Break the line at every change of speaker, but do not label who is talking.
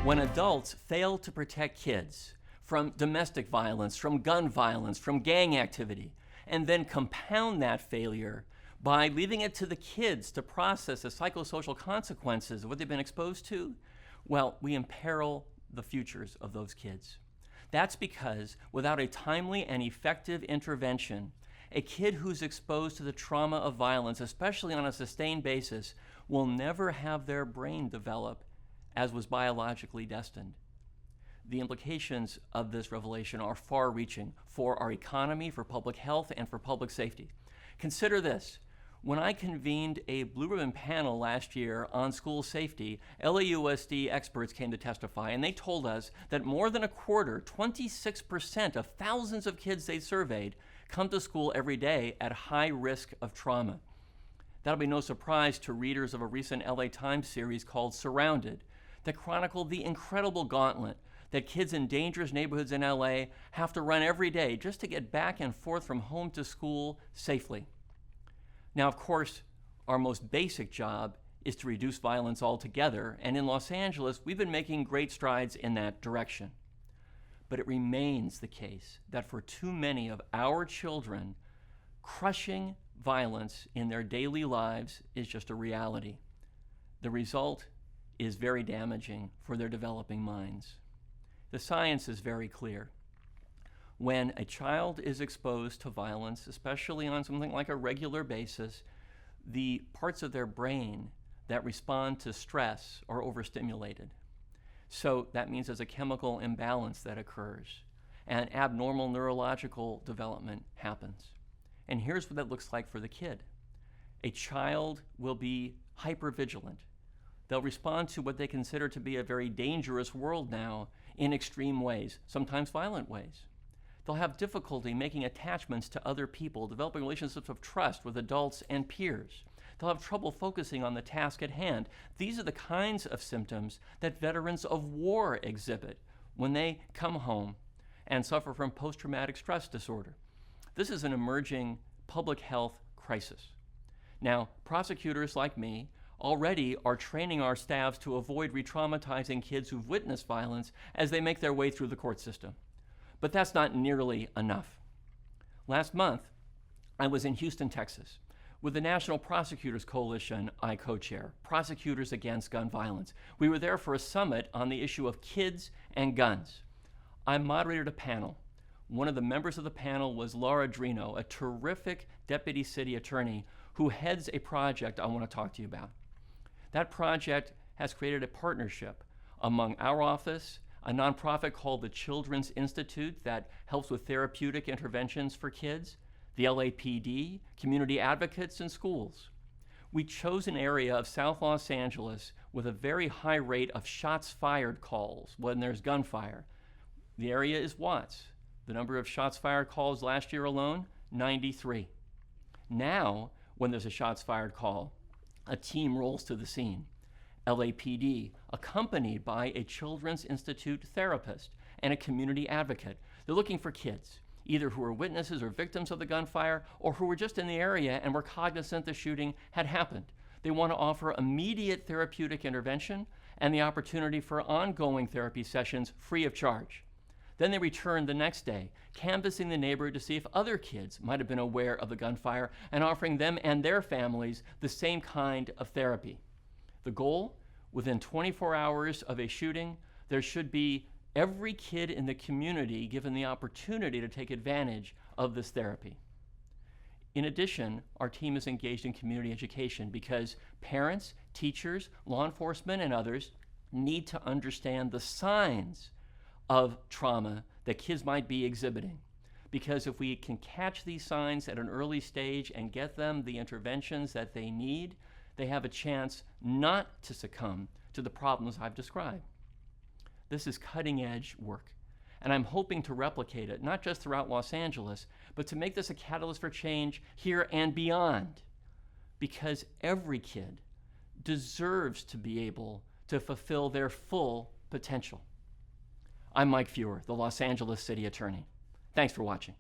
When adults fail to protect kids from domestic violence, from gun violence, from gang activity, and then compound that failure by leaving it to the kids to process the psychosocial consequences of what they've been exposed to, well, we imperil the futures of those kids. That's because without a timely and effective intervention, a kid who's exposed to the trauma of violence, especially on a sustained basis, will never have their brain develop as was biologically destined. The implications of this revelation are far-reaching for our economy, for public health, and for public safety. Consider this. When I convened a Blue Ribbon panel last year on school safety, LAUSD experts came to testify, and they told us that more than a quarter, 26% of thousands of kids they surveyed, come to school every day at high risk of trauma. That'll be no surprise to readers of a recent LA Times series called Surrounded that chronicled the incredible gauntlet that kids in dangerous neighborhoods in LA have to run every day just to get back and forth from home to school safely. Now, of course, our most basic job is to reduce violence altogether, and in Los Angeles, we've been making great strides in that direction. But it remains the case that for too many of our children, crushing violence in their daily lives is just a reality. The result is very damaging for their developing minds. The science is very clear. When a child is exposed to violence, especially on something like a regular basis, the parts of their brain that respond to stress are overstimulated. So that means there's a chemical imbalance that occurs, and abnormal neurological development happens. And here's what that looks like for the kid. A child will be hypervigilant. They'll respond to what they consider to be a very dangerous world now in extreme ways, sometimes violent ways. They'll have difficulty making attachments to other people, developing relationships of trust with adults and peers. They'll have trouble focusing on the task at hand. These are the kinds of symptoms that veterans of war exhibit when they come home and suffer from post-traumatic stress disorder. This is an emerging public health crisis. Now, prosecutors like me already are training our staffs to avoid re-traumatizing kids who've witnessed violence as they make their way through the court system. But that's not nearly enough. Last month, I was in Houston, Texas, with the National Prosecutors Coalition I co-chair, Prosecutors Against Gun Violence. We were there for a summit on the issue of kids and guns. I moderated a panel. One of the members of the panel was Laura Drino, a terrific deputy city attorney who heads a project I want to talk to you about. That project has created a partnership among our office, a nonprofit called the Children's Institute that helps with therapeutic interventions for kids, the LAPD, community advocates, and schools. We chose an area of South Los Angeles with a very high rate of shots fired calls when there's gunfire. The area is Watts. The number of shots fired calls last year alone, 93. Now, when there's a shots fired call, a team rolls to the scene. LAPD, accompanied by a Children's Institute therapist and a community advocate. They're looking for kids, either who are witnesses or victims of the gunfire, or who were just in the area and were cognizant the shooting had happened. They want to offer immediate therapeutic intervention and the opportunity for ongoing therapy sessions free of charge. Then they return the next day, canvassing the neighborhood to see if other kids might have been aware of the gunfire and offering them and their families the same kind of therapy. The goal, within 24 hours of a shooting, there should be every kid in the community given the opportunity to take advantage of this therapy. In addition, our team is engaged in community education because parents, teachers, law enforcement, and others need to understand the signs of trauma that kids might be exhibiting. Because if we can catch these signs at an early stage and get them the interventions that they need, they have a chance not to succumb to the problems I've described. This is cutting-edge work, and I'm hoping to replicate it, not just throughout Los Angeles, but to make this a catalyst for change here and beyond, because every kid deserves to be able to fulfill their full potential. I'm Mike Feuer, the Los Angeles City Attorney. Thanks for watching.